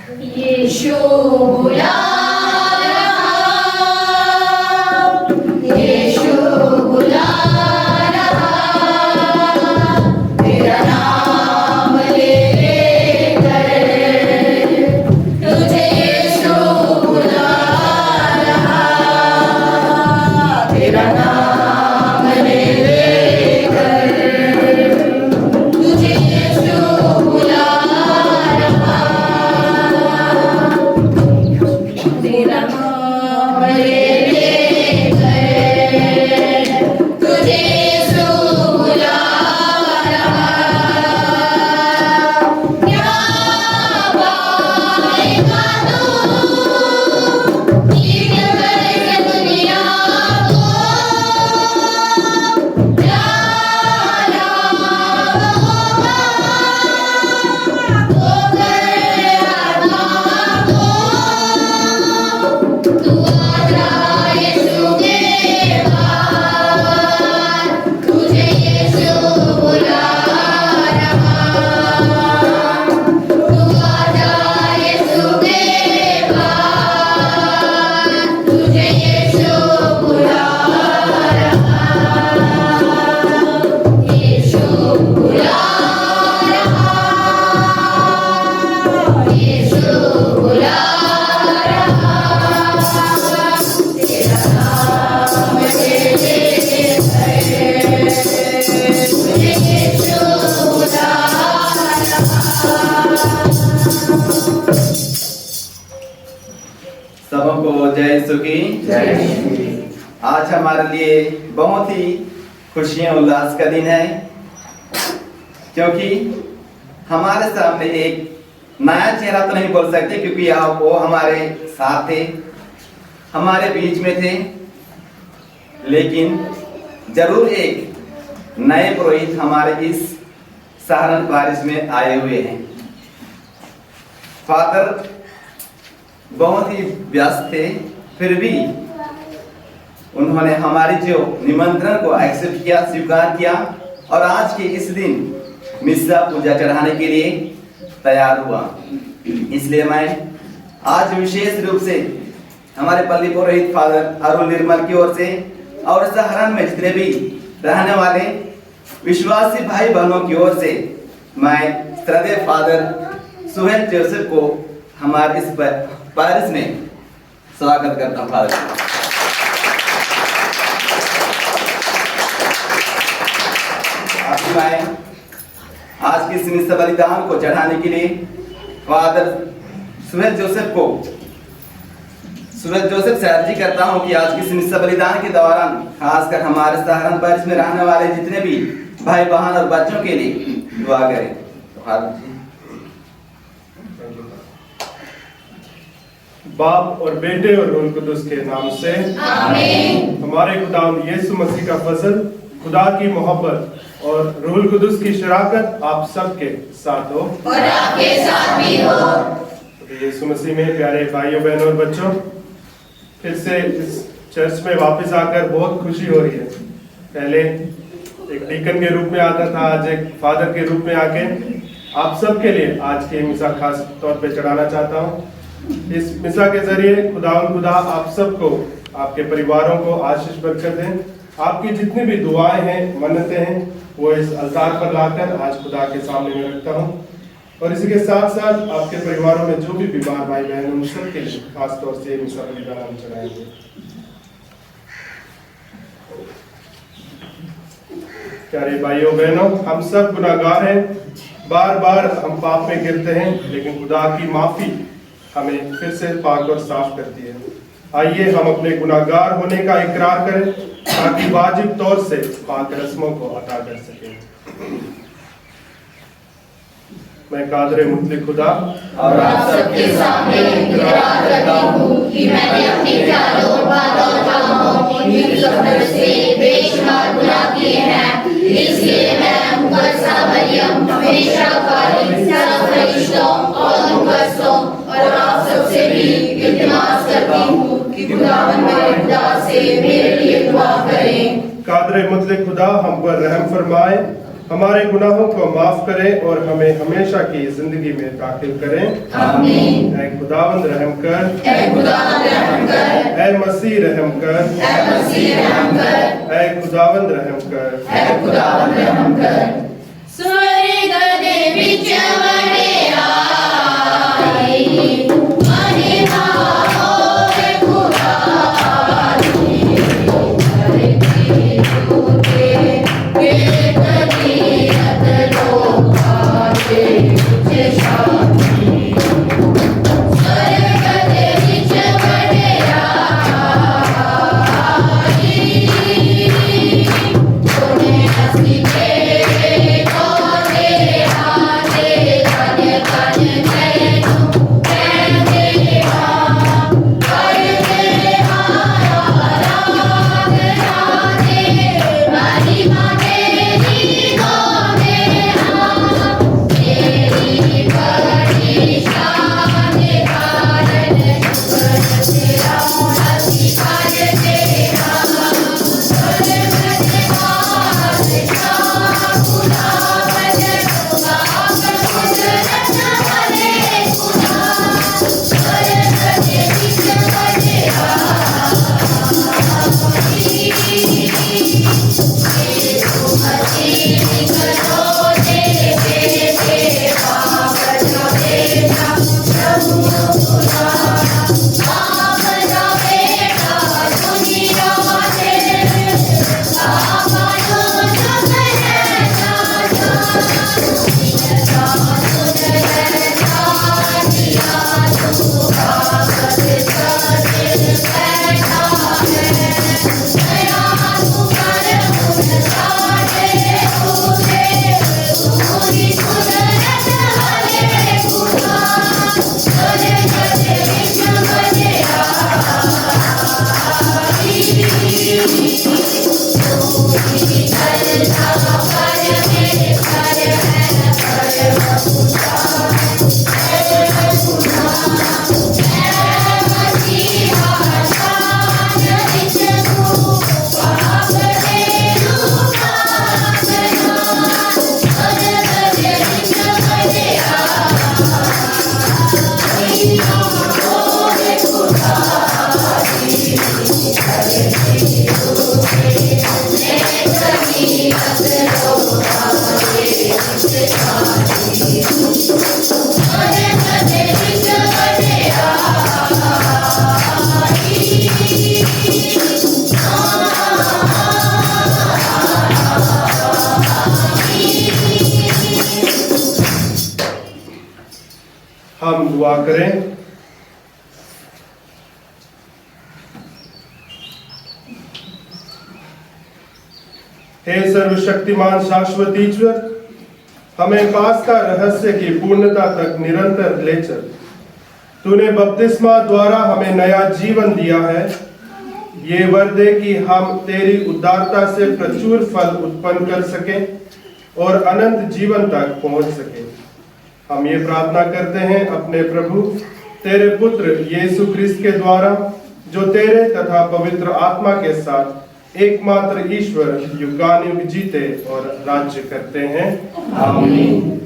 यीशु बुला यीशु बुला रहा, तेरा नाम लेकर तुझे यीशु बुला रहा, तेरा नाम लेकर तुझे यीशु बुला रहा, तेरा नाम सबको जय यीशु की जय। आज हमारे लिए बहुत ही खुशियां उल्लास का दिन है, क्योंकि हमारे सामने एक नया चेहरा तो नहीं बोल सकते, क्योंकि आप वो हमारे साथ थे, हमारे बीच में थे, लेकिन जरूर एक नए पुरोहित हमारे इस सहारन पारिश में आए हुए हैं। फादर बहुत ही व्यस्त थे, फिर भी उन्होंने हमारे जो निमंत्रण को एक्सेप्ट किया, स्वीकार किया, और आज के इस दिन मिस्सा पूजा चढ़ाने के लिए तैयार हुआ। इसलिए मैं आज विशेष रूप से हमारे पल्ली पुरोहित फादर अरुण निर्मल की ओर से और सहारन में जितने भी रहने वाले विश्वासी भाई बहनों की ओर से मैं श्रद्धेय फादर सुहेल जोसेफ को हमारे इस पारिश में स्वागत करता हूँ। फादर मैं आज की इस मिस्सा बलिदान को चढ़ाने के लिए फादर सुहेल जोसेफ से अर्जी करता हूँ कि आज की इस मिस्सा बलिदान के दौरान खासकर हमारे सहारन पारिश में रहने वाले जितने भी भाई बहन और बच्चों के लिए दुआ करें। तो फादर जी। बाप और बेटे और रूह कुदुस के नाम से आमीन। हमारे खुदावंद यीशु मसीह का फजल, खुदा की मोहब्बत और रूह कुदुस की शराकत आप सबके साथ हो और आपके साथ भी हो। यीशु मसीह में प्यारे भाइयों बहनों और बच्चों, फिर से इस चर्च में वापस आकर बहुत खुशी हो रही है। पहले एक डीकन के रूप में आता था, आज एक फादर के रूप में आके आप सबके लिए आज की मिसा खास तौर पे चढ़ाना चाहता हूँ। इस मिसा के जरिए खुदा आप सबको, आपके परिवारों को आशीष बरकत दें। आपकी जितनी भी दुआएं हैं, मन्नतें हैं, वो इस अल्तार पर लाकर आज खुदा के सामने में रखता हूँ। और इसी के साथ साथ आपके परिवारों में जो भी बीमार भाई बहन उन सब के लिए खास तौर से मिसा बलिदान हम चढ़ाएंगे। प्यारे भाइयों बहनों, हम सब गुनाहगार हैं, बार बार हम पाप में गिरते हैं, लेकिन खुदा की माफी हमें फिर से पाक और साफ करती है। आइए हम अपने गुनाहगार होने का इकरार करें, ताकि वाजिब तौर से पाक रस्मों को अदा कर सकें। मैं कादरे मुतलिक खुदा और आप सबके सामने इकरार करता हूँ कि मैंने अपने ख्यालों, बातों और कामों, निर्लज्जता से बेशुमार गुनाह किए हैं। इसलिए मैं मुकद्दसा मरियम, हमेशा वाली सब फरिश्तों और मुकद्दसों और आप सबसे भी इल्तिमास करती हूँ कि खुदावंद मेरे खुदा से मेरे लिए दुआ करें। कादरे मुतलिक खुदा हम पर रहम फरमाए, हमारे गुनाहों को माफ करें और हमें हमेशा की जिंदगी में दाखिल करें। आमीन। ऐ खुदावंद रहम कर, ऐ खुदावंद रहम कर, ऐ मसीह रहम कर, ऐ मसीह रहम कर, ऐ खुदावंद रहम कर, ऐ खुदावंद रहम कर। स्वर्ग दे विच वड़ियाई, महिमा होवे खुदा दी, धरती उते एक दीनत लोकां दे विच शांति। स्वर्ग दे विच वड़ियाई, सोने असी के कोने आते कन कन जैनू कहते हाँ, करते आराधना दे, महिमा तेरी गाते हाँ। तेरी बड़ी शान कारण शुक्र तेरा असी करते हाँ। स्वर्ग दे बादशाह खुदावंद पाक कुदरत वाले खुदा, स्वर्ग दे विच वड़ियाई, यीशु मसीह निकलो तेरे बेटे पाप का बेटा प्रभु खुदा, पाप का बेटा दुनिया में आवाज़ों सुन रहता जा, जिनका सुन रहता दिया तू कागज सच बैठा है, दया तू कर उनका दे उसे, पूरी कुदरत वाले खुदा, स्वर्ग दे विच वड़ियाई। हम दुआ करें। हे सर्वशक्तिमान शाश्वत ईश्वर, हमें पास्का रहस्य की पूर्णता तक निरंतर ले चल। तूने बपतिस्मा द्वारा हमें नया जीवन दिया है। ये वर दे कि हम तेरी उदारता से प्रचुर फल उत्पन्न कर सकें और अनंत जीवन तक पहुंच सकें। हम ये प्रार्थना करते हैं अपने प्रभु तेरे पुत्र यीशु ख्रिस्त के द्वारा, जो तेरे तथा पवित्र आत्मा के साथ एकमात्र ईश्वर युगानुयुग जीते और राज्य करते हैं। आमीन।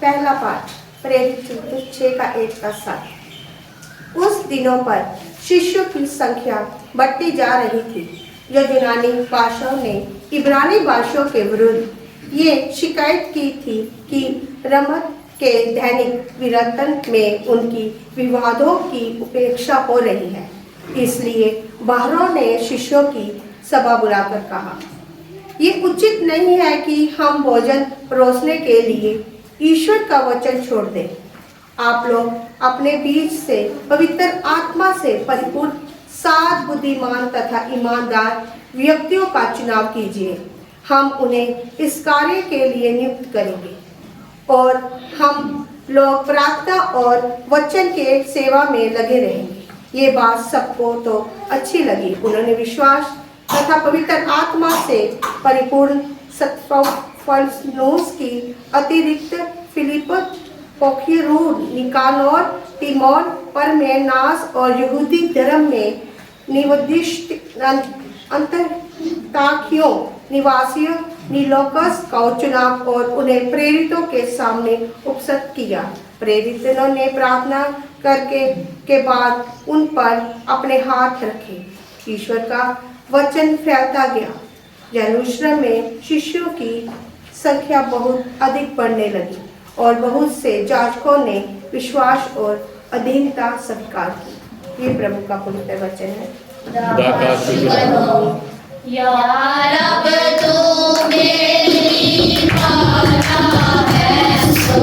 पहला पाठ प्रेरित 6 का 1 का 7। उस दिनों पर शिष्यों की संख्या बढ़ती जा रही थी, जो यूनानी भाषाओं ने इब्रानी भाषाओं के विरुद्ध ये शिकायत की थी कि रमत के दैनिक विरतन में उनकी विवादों की उपेक्षा हो रही है। इसलिए बाहरों ने शिष्यों की सभा बुलाकर कहा, ये उचित नहीं है कि हम भोजन परोसने के लिए ईश्वर का वचन छोड़ दें। आप लोग अपने बीच से पवित्र आत्मा से परिपूर्ण 7 बुद्धिमान तथा ईमानदार व्यक्तियों का चुनाव कीजिए। हम उन्हें इस कार्य के लिए नियुक्त करेंगे और हम लोग प्रार्थना और वचन के सेवा में लगे रहेंगे। ये बात सबको तो अच्छी लगी। उन्होंने विश्वास तथा पवित्र आत्मा से परिपूर्ण सत्फनुस की अतिरिक्त फिलिपस, पोखियरूर, निकानोर, तिमोन, परमेनास और यहूदी धर्म में निवदिष्ट अंतताखियों निवासियों नीलोकस का चुनाव और उन्हें प्रेरितों के सामने उपस्थित किया। प्रेरितों ने प्रार्थना करके के बाद उन पर अपने हाथ रखे। ईश्वर का वचन फैलता गया। यरूशलेम में शिष्यों की संख्या बहुत अधिक बढ़ने लगी और बहुत से जाजकों ने विश्वास और अधीनता स्वीकार की। ये प्रभु का पवित्र वचन है। या रब तू मेरी पाना है सो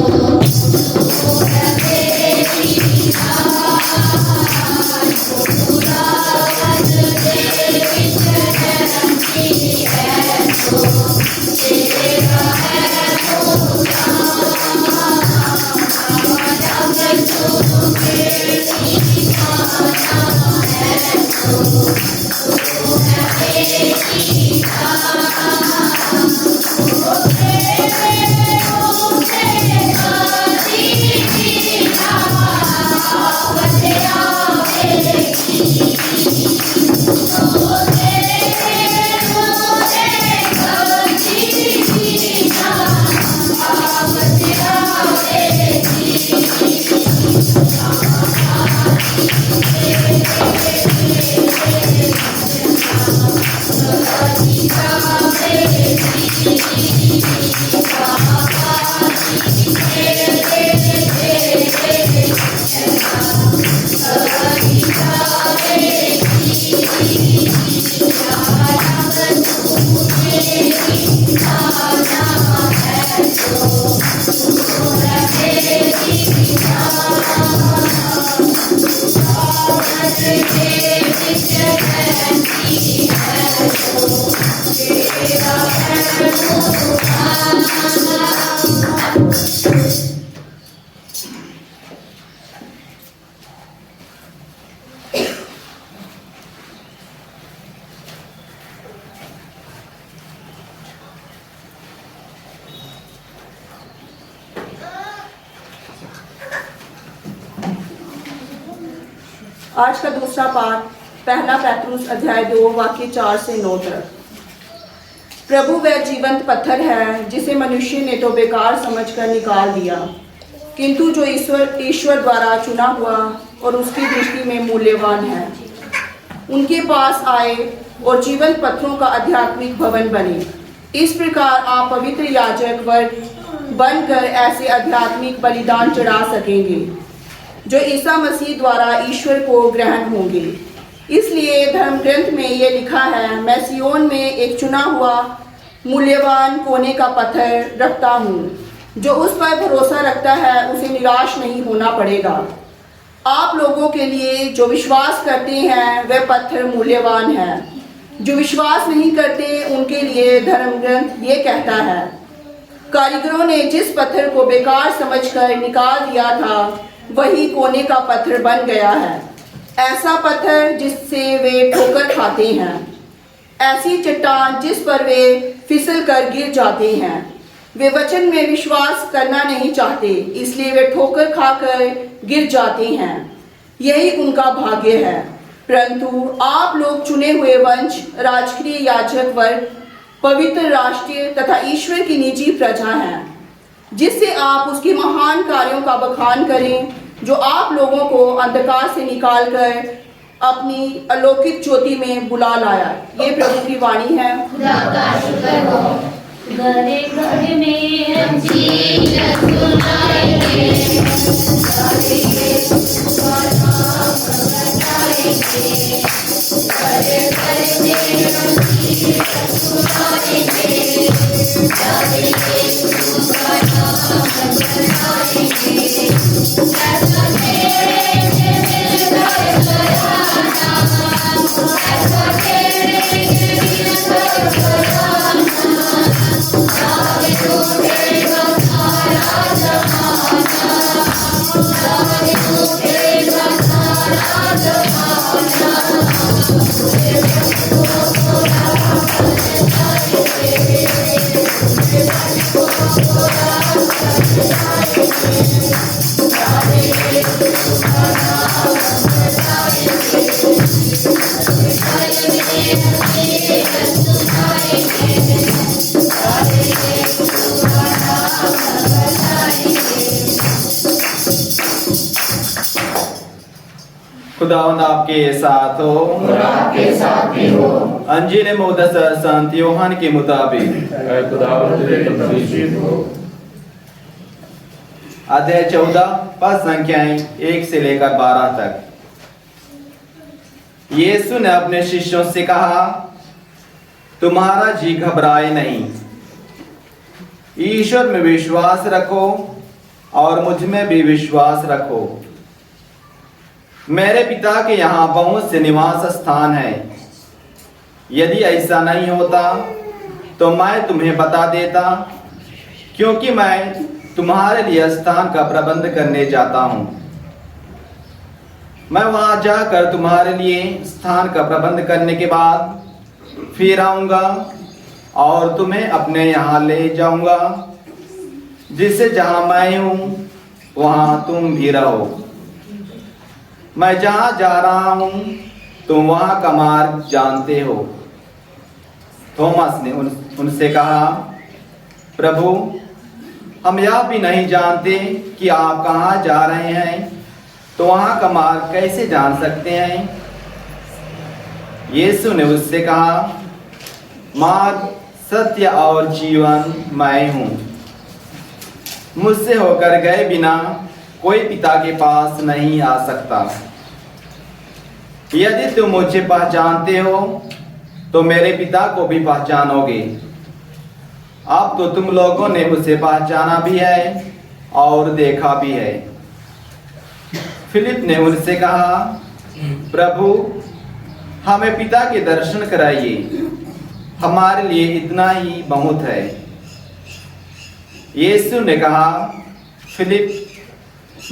आज का दूसरा पाठ पहला पैतरुस अध्याय 2 वाक्य 4 से 9 तक। प्रभु वह जीवंत पत्थर है जिसे मनुष्य ने तो बेकार समझकर निकाल दिया, किंतु जो ईश्वर द्वारा चुना हुआ और उसकी दृष्टि में मूल्यवान है। उनके पास आए और जीवंत पत्थरों का आध्यात्मिक भवन बने। इस प्रकार आप पवित्र याजक वर्ग बनकर ऐसे आध्यात्मिक बलिदान चढ़ा सकेंगे जो ईसा मसीह द्वारा ईश्वर को ग्रहण होंगे। इसलिए धर्म ग्रंथ में ये लिखा है, मैं सियोन में एक चुना हुआ मूल्यवान कोने का पत्थर रखता हूँ, जो उस पर भरोसा रखता है उसे निराश नहीं होना पड़ेगा। आप लोगों के लिए जो विश्वास करते हैं वह पत्थर मूल्यवान है। जो विश्वास नहीं करते उनके लिए धर्म ग्रंथ ये कहता है, कारीगरों ने जिस पत्थर को बेकार समझकर निकाल दिया था वही कोने का पत्थर बन गया है। ऐसा पत्थर जिससे वे ठोकर खाते हैं, ऐसी चट्टान जिस पर वे फिसल कर गिर जाते हैं। वे वचन में विश्वास करना नहीं चाहते, इसलिए वे ठोकर खाकर गिर जाते हैं। यही उनका भाग्य है। परंतु आप लोग चुने हुए वंश, राजकीय याजक वर्ग, पवित्र राष्ट्रीय तथा ईश्वर की निजी प्रजा हैं, जिससे आप उसके महान कार्यों का बखान करें, जो आप लोगों को अंधकार से निकालकर अपनी अलौकिक ज्योति में बुला लाया। ये प्रभु की वाणी है। खुदा का शुक्र हो। घरे घरे में हम जीसस सुनाएंगे, घरे घरे में हम जीसस सुनाएंगे, खुदावंद आपके साथ हो और आपके साथ भी हो। अंजील मुक़द्दस संत यूहन्ना के मुताबिक ऐ खुदावंद तेरे तमजीद हो। अध्याय 14 पद संख्याएं 1 से लेकर 12 तक। यीशु ने अपने शिष्यों से कहा, तुम्हारा जी घबराए नहीं, ईश्वर में विश्वास रखो और मुझ में भी विश्वास रखो। मेरे पिता के यहाँ बहुत से निवास स्थान है। यदि ऐसा नहीं होता तो मैं तुम्हें बता देता, क्योंकि मैं तुम्हारे लिए स्थान का प्रबंध करने जाता हूँ। मैं वहाँ जाकर तुम्हारे लिए स्थान का प्रबंध करने के बाद फिर आऊँगा और तुम्हें अपने यहाँ ले जाऊँगा, जिससे जहाँ मैं हूँ वहाँ तुम भी रहो। मैं जहाँ जा रहा हूँ तुम वहाँ का मार्ग जानते हो। थॉमस ने उनसे कहा, प्रभु, हम यह भी नहीं जानते कि आप कहाँ जा रहे हैं, तो वहाँ का मार्ग कैसे जान सकते हैं? यीशु ने उससे कहा, मार्ग, सत्य और जीवन मैं हूँ। मुझसे होकर गए बिना कोई पिता के पास नहीं आ सकता। यदि तुम मुझे पहचानते हो तो मेरे पिता को भी पहचानोगे। अब तो तुम लोगों ने मुझे पहचाना भी है और देखा भी है। फिलिप ने उनसे कहा, प्रभु, हमें पिता के दर्शन कराइए, हमारे लिए इतना ही बहुत है। यीशु ने कहा, फिलिप,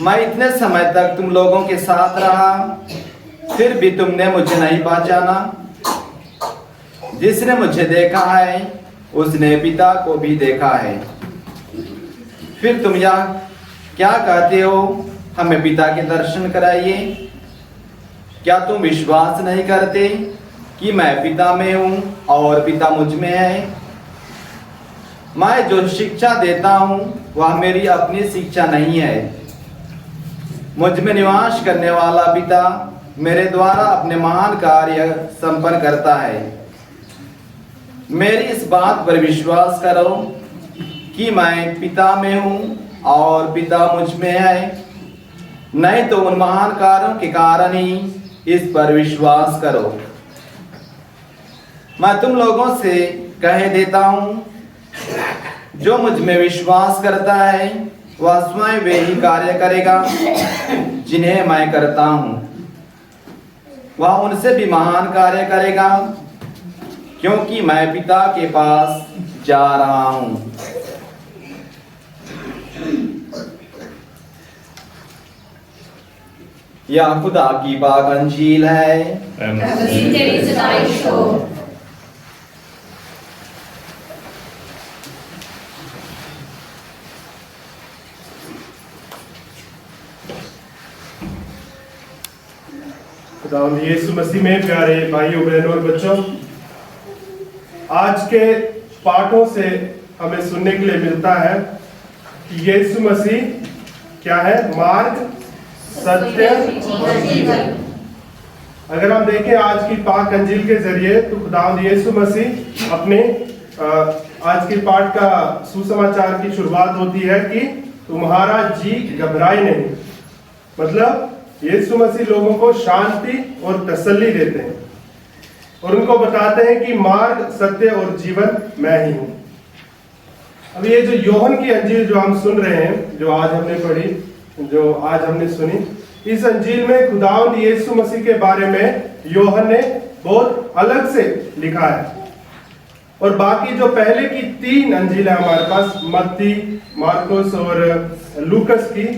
मैं इतने समय तक तुम लोगों के साथ रहा, फिर भी तुमने मुझे नहीं पहचाना। जिसने मुझे देखा है उसने पिता को भी देखा है। फिर तुम यह क्या कहते हो, हमें पिता के दर्शन कराइए? क्या तुम विश्वास नहीं करते कि मैं पिता में हूँ और पिता मुझ में है? मैं जो शिक्षा देता हूँ वह मेरी अपनी शिक्षा नहीं है। मुझ में निवास करने वाला पिता मेरे द्वारा अपने महान कार्य संपन्न करता है। मेरी इस बात पर विश्वास करो कि मैं पिता में हूँ और पिता मुझ में है, नहीं तो उन महान कार्यों के कारण ही इस पर विश्वास करो। मैं तुम लोगों से कह देता हूँ, जो मुझ में विश्वास करता है वह स्वयं वे ही कार्य करेगा जिन्हें मैं करता हूँ। वह उनसे भी महान कार्य करेगा, क्योंकि मैं पिता के पास जा रहा हूँ। यह खुदा की पाक अंजील है। तेरी सताइश हो। खुदावंद यीशु मसीह में प्यारे भाइयों बहनों और बच्चों, आज के पाठों से हमें सुनने के लिए मिलता है कि यीशु मसीह क्या है? मार्ग, सत्य और जीवन। अगर हम देखें आज की पाक अंजील के जरिए तो खुदावंद यीशु मसीह अपने आज के पाठ का सुसमाचार की शुरुआत होती है कि तुम्हारा जी घबराए नहीं। मतलब यीशु मसीह लोगों को शांति और तसल्ली देते हैं और उनको बताते हैं कि मार्ग, सत्य और जीवन मैं ही हूं। अब ये जो यूहन्ना की अंजील जो हम सुन रहे हैं, जो आज हमने पढ़ी, जो आज हमने सुनी, इस अंजील में खुदावंद यीशु मसीह के बारे में यूहन्ना ने बहुत अलग से लिखा है। और बाकी जो पहले की 3 अंजील है हमारे पास, मत्ती, मार्कुस और लूकस की,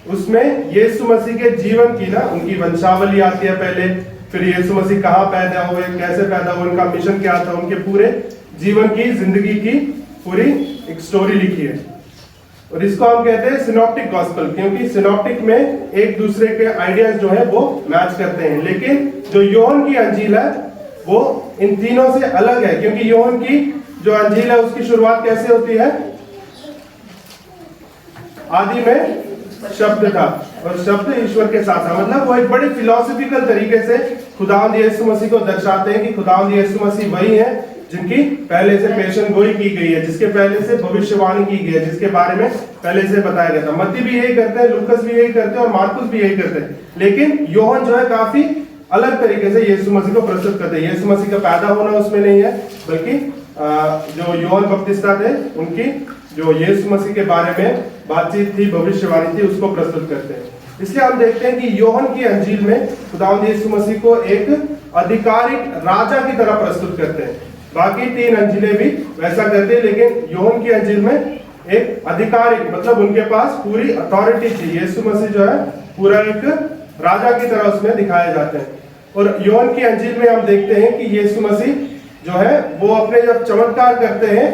उसमें यीशु मसीह के जीवन की उनकी वंशावली आती है पहले, फिर यीशु मसीह कहाँ पैदा हुए, कैसे पैदा हुए, उनका मिशन क्या था, उनके पूरे जीवन की, जिंदगी की पूरी एक स्टोरी लिखी है। और इसको हम कहते हैं सिनॉप्टिक गॉस्पेल, क्योंकि सिनॉप्टिक में एक दूसरे के आइडियाज जो है वो मैच करते हैं। लेकिन जो यूहन्ना की अंजील है वो इन तीनों से अलग है, क्योंकि यूहन्ना की जो अंजील है उसकी शुरुआत कैसे होती है? आदि में शब्द था और शब्द ईश्वर के साथ था। मतलब वो एक बड़ी फिलोसफिकल तरीके से खुदावंद यीशु मसीह को दर्शाते हैं कि खुदावंद यीशु मसीह वही है जिनकी पहले से पेशन गोई की गई है, जिसके पहले से भविष्यवाणी की गई है, जिसके बारे में पहले से बताया गया था। मत्ती भी यही करते हैं, लूकस भी यही करते हैं और मार्कुस भी यही करते हैं। लेकिन योहन जो है काफी अलग तरीके से यीशु मसीह को प्रस्तुत करते हैं। यीशु मसीह का पैदा होना उसमें नहीं है, बल्कि जो योहन बपतिस्ता थे उनकी जो यीशु मसीह के बारे में बातचीत थी, भविष्यवाणी थी, उसको प्रस्तुत करते हैं। इसलिए हम देखते हैं कि योहन की अंजील में खुदावंद यीशु मसीह को एक आधिकारिक राजा की तरह प्रस्तुत करते हैं। बाकी 3 अंजीलें भी वैसा करते हैं, लेकिन योहन की अंजील में एक आधिकारिक, मतलब उनके पास पूरी अथॉरिटी थी। यीशु मसीह जो है पूरा एक राजा की तरह उसमें दिखाए जाते हैं। और योहन की अंजील में हम देखते हैं कि यीशु मसीह जो है वो अपने जब चमत्कार करते हैं,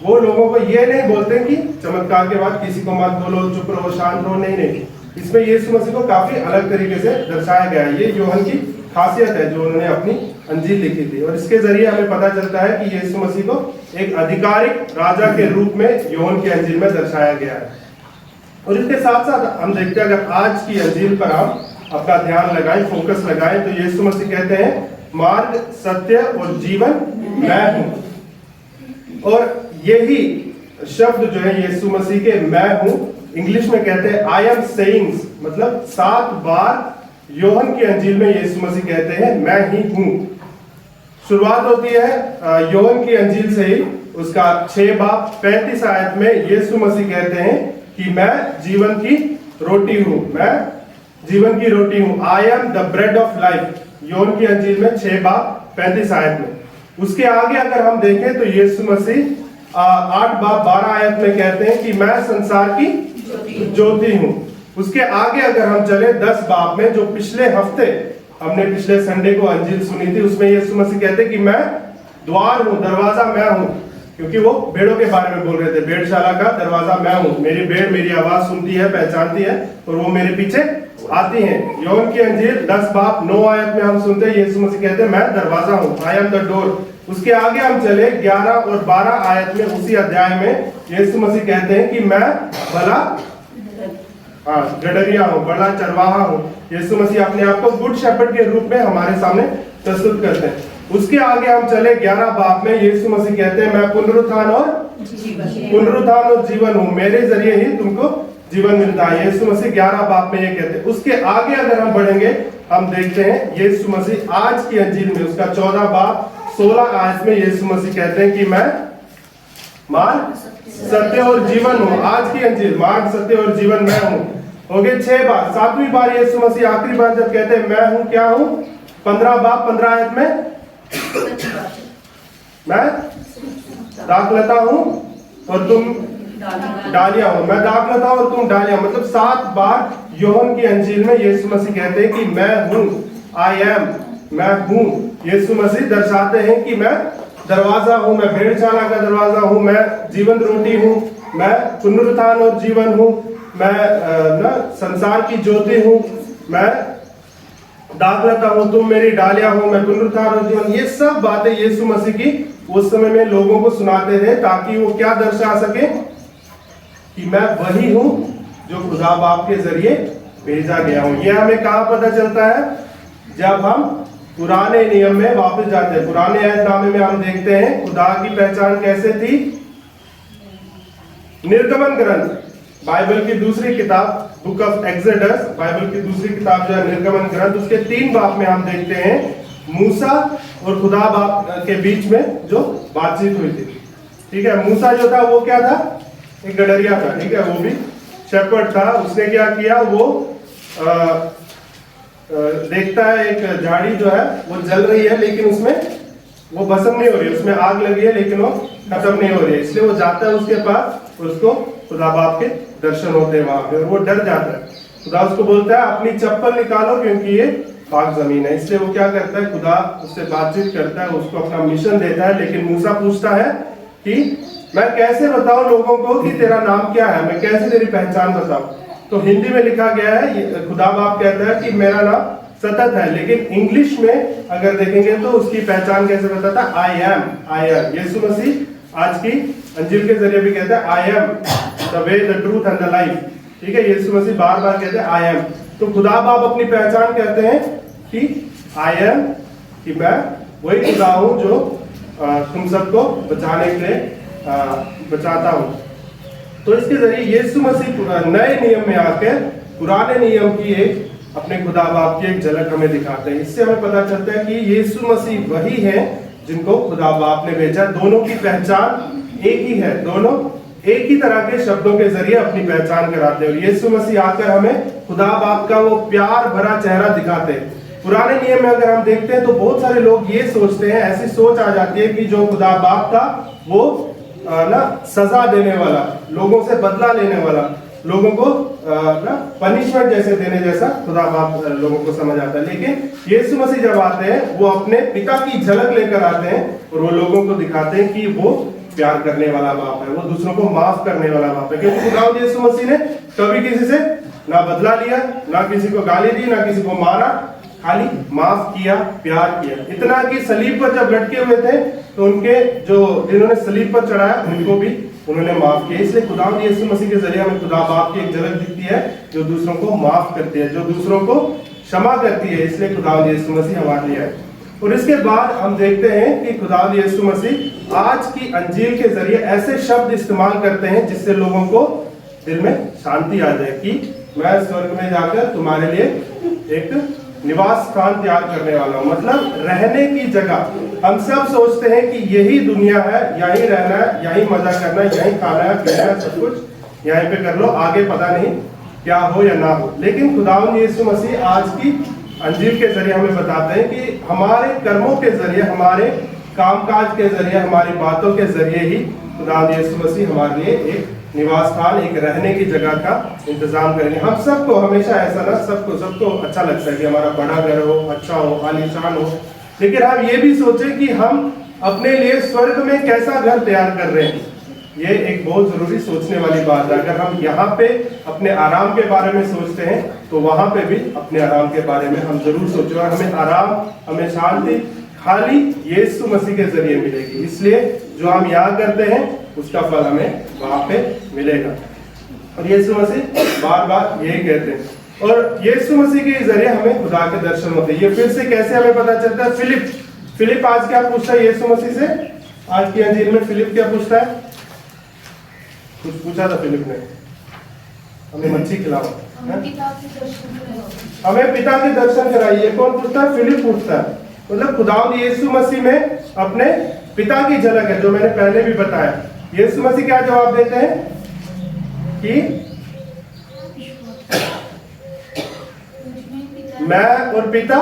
वो लोगों को ये नहीं बोलते कि चमत्कार के बाद किसी को मत बोलो, चुप रहो, शांत रहो, नहीं। इसमें यीशु मसीह को काफी अलग तरीके से दर्शाया गया है। ये योहन की खासियत है जो उन्होंने अपनी अंजील लिखी थी, और इसके जरिए हमें पता चलता है कि यीशु मसीह को एक आधिकारिक राजा के रूप में योहन की अंजील में दर्शाया गया है। और इसके साथ साथ हम देखते हैं, अगर आज की अंजील पर हम अपना ध्यान लगाएं, फोकस लगाएं, तो यीशु मसीह कहते हैं मार्ग, सत्य और जीवन मैं हूं। और यही शब्द जो है यीशु मसीह के मैं हूं, इंग्लिश में कहते हैं आई एम सेइंग्स, मतलब 7 बार योहन की अंजील में यीशु मसीह कहते हैं मैं ही हूं। शुरुआत होती है योहन की अंजील से ही, उसका 6 बाब 35 आयत में यीशु मसीह कहते हैं कि मैं जीवन की रोटी हूं, मैं जीवन की रोटी हूं, I am the bread of life. Yohan की अंजील में 6 बाब 35 आयत में। उसके आगे अगर हम देखें तो यीशु मसीह 8 बाब 12 आयत में कहते हैं कि मैं संसार की ज्योति हूं। उसके आगे अगर हम चले 10 बाब में, जो पिछले हफ्ते हमने पिछले संडे को अंजील सुनी थी, उसमें यीशु मसीह कहते हैं कि मैं द्वार हूं, दरवाजा मैं हूं, क्योंकि वो भेड़ों के बारे में बोल रहे थे। भेड़शाला का दरवाजा मैं हूं, मेरी भेड़ मेरी आवाज सुनती है, पहचानती है और वो मेरे पीछे आती हैं। योहन की अंजील 10 बाब 9 आयत में हम सुनते हैं यीशु मसीह कहते हैं मैं दरवाजा हूं, आई एम द डोर। उसके आगे हम चले 11 और 12 आयत में, उसी अध्याय में यीशु मसीह कहते हैं कि मैं भला गडरिया हूं, बड़ा चरवाहा हूं। यीशु मसीह अपने आप को गुड शेपर्ड के रूप में हमारे सामने प्रस्तुत करते हैं। उसके आगे हम चले 11 बाब में यीशु मसीह कहते हैं मैं पुनरुत्थान और जीवन हूं, मेरे जरिए ही तुमको जीवन मिलता है। यीशु मसीह 11 बाब में ये कहते हैं। उसके आगे अगर हम बढ़ेंगे, हम देखते हैं यीशु मसीह आज की अंजील में उसका 14 बाब 16 आयत में यीशु मसीह कहते हैं कि मैं मार्ग, सत्य और जीवन हूं। आज की अंजील मार्ग, सत्य और जीवन मैं हूं। हो गए 6 बार। 7वीं बार यीशु मसीह आखिरी बार जब कहते हैं मैं हूं, क्या हूं? 15 बाब 15 आयत में मैं दाखलता हूं और तुम डालियां हो, मैं दाखलता हूं और तुम डालियां। मतलब 7 बार योहन की अंजील में यीशु मसीह कहते हैं कि मैं हूं, आई एम, मैं हूं। यीशु मसीह दर्शाते हैं कि मैं दरवाजा हूं, मैं भेड़शाला का दरवाजा हूं, मैं जीवन रोटी हूं, मैं पुनरुत्थान और जीवन हूं, मैं संसार की ज्योति हूं, मैं दाखलता हूं, तुम मेरी डालियां हो, मैं पुनरुत्थान और जीवन। ये सब बातें यीशु मसीह की उस समय में लोगों को सुनाते थे, ताकि वो क्या दर्शा सके कि मैं वही हूं जो खुदा बाप के जरिए भेजा गया हूं। ये हमें कहां पता चलता है? जब हम पुराने नियम में वापस जाते हैं। पुराने अहदनामे में हम देखते हैं खुदा की पहचान कैसे थी। निर्गमन ग्रंथ, बाइबल की दूसरी किताब, बुक ऑफ एक्सोडस, बाइबल की दूसरी किताब जो है निर्गमन ग्रंथ, उसके 3 बाब में हम देखते हैं मूसा और खुदा बाप के बीच में जो बातचीत हुई थी। ठीक है, मूसा जो था वो क्या था? एक गडरिया था। ठीक है, वो भी शेपर्ड था। उसने क्या किया? वो देखता है एक झाड़ी जो है वो जल रही है, लेकिन उसमें वो भस्म नहीं हो रही है, उसमें आग लगी है लेकिन वो खत्म नहीं हो रही है। इसलिए वो जाता है उसके पास, उसको खुदा बाप के दर्शन होते हैं वहां पे, और वो डर जाता है। खुदा उसको बोलता है अपनी चप्पल निकालो क्योंकि ये पाक जमीन है। इसलिए वो क्या करता है? खुदा उससे बातचीत करता है, उसको अपना मिशन देता है। लेकिन मूसा पूछता है कि मैं कैसे बताऊं लोगों को कि तेरा नाम क्या है, मैं कैसे तेरी पहचान बताऊं? तो हिंदी में लिखा गया है, खुदा बाप कहता है कि मेरा नाम सतत है, लेकिन इंग्लिश में अगर देखेंगे तो उसकी पहचान कैसे बताता है? I am, I am. यीशु मसीह आज की अंजील के जरिए भी कहता है I am the way, the truth and the life. ठीक है, यीशु मसीह बार बार कहते हैं आई एम। तो खुदा बाप अपनी पहचान कहते हैं कि आई एम, कि मैं वही खुदा हूं जो तुम सबको बचाने के लिए बचाता हूं। तो इसके जरिए यीशु मसीह नए नियम में आकर पुराने नियम की एक अपने खुदा बाप की एक झलक हमें दिखाते हैं। इससे हमें पता चलता है कि यीशु मसीह वही है जिनको खुदा बाप ने भेजा। दोनों की पहचान एक ही है, दोनों एक ही तरह के शब्दों के जरिए अपनी पहचान कराते हैं। और यीशु मसीह आकर हमें खुदा बाप का वो प्यार भरा चेहरा दिखाते हैं। पुराने नियम में अगर हम देखते हैं तो बहुत सारे लोग ये सोचते हैं, ऐसी सोच आ जाती है कि जो खुदा बाप था वो ना सजा देने वाला, लोगों से बदला लेने वाला, लोगों को ना पनिशमेंट जैसे देने जैसा खुदा बाप लोगों को समझ आता है। लेकिन यीशु मसीह जब आते हैं वो अपने पिता की झलक लेकर आते हैं और वो लोगों को दिखाते हैं कि वो प्यार करने वाला बाप है, वो दूसरों को माफ करने वाला बाप है। क्योंकि खुदा यीशु मसीह ने कभी किसी से ना बदला लिया, ना किसी को गाली दी, ना किसी को मारा, खाली माफ किया, प्यार किया। इतना कि सलीब पर जब लटके हुए थे तो उनके जो जिन्होंने सलीब पर चढ़ाया उनको भी उन्होंने माफ किया। इसलिए खुदा यीशु मसीह के जरिए हमें खुदा बाप की एक झलक दिखती है जो दूसरों को माफ करती है, जो दूसरों को क्षमा करती है। इसलिए खुदा यीशु मसीह हमारे लिए है। और इसके बाद हम देखते हैं कि खुदा यीशु मसीह आज की अंजील के जरिए ऐसे शब्द इस्तेमाल करते हैं जिससे लोगों को दिल में शांति आ जाए कि मैं स्वर्ग में जाकर तुम्हारे लिए एक निवास स्थान तैयार करने वाला हूं, मतलब रहने की जगह। हम सब सोचते हैं कि यही दुनिया है, यहीं रहना है, यहीं मजा करना है, यहीं खाना है, पीना है, सब कुछ यहीं पे कर लो, आगे पता नहीं क्या हो या ना हो। लेकिन खुदावंद यीशु मसीह आज की अंजील के जरिए हमें बताते हैं कि हमारे कर्मों के जरिए, हमारे कामकाज के जरिए, हमारी बातों के जरिए ही खुदावंद यीशु मसीह हमारे लिए एक निवास स्थान, एक रहने की जगह का इंतजाम करेंगे। हम सबको हमेशा ऐसा ना, सबको अच्छा लगता है कि हमारा बड़ा घर हो, अच्छा हो, आलीशान हो। लेकिन हम ये भी सोचें कि हम अपने लिए स्वर्ग में कैसा घर तैयार कर रहे हैं। ये एक बहुत जरूरी सोचने वाली बात है। अगर हम यहाँ पे अपने आराम के बारे में सोचते हैं तो वहां पे भी अपने आराम के बारे में हम जरूर सोचें। और हमें आराम, हमें शांति खाली यीशु मसीह के जरिए मिलेगी। इसलिए जो हम यहाँ करते हैं उसका फल हमें वहां पे मिलेगा। और यीशु मसीह बार बार यही कहते हैं। और यीशु मसीह के जरिए हमें खुदा के दर्शन होते हैं। ये फिर से कैसे हमें पता चलता है? फिलिप आज क्या पूछता है यीशु मसीह से? आज की अंजील में फिलिप क्या पूछता है? कुछ पूछा था फिलिप ने, हमें मच्छी खिलाओ, हमें पिता के दर्शन कराइए। कौन पूछता है? फिलिप पूछता है। मतलब खुदावंद यीशु मसीह में अपने पिता की झलक है, जो मैंने पहले भी बताया। यीशु मसीह क्या जवाब देते हैं कि मैं और पिता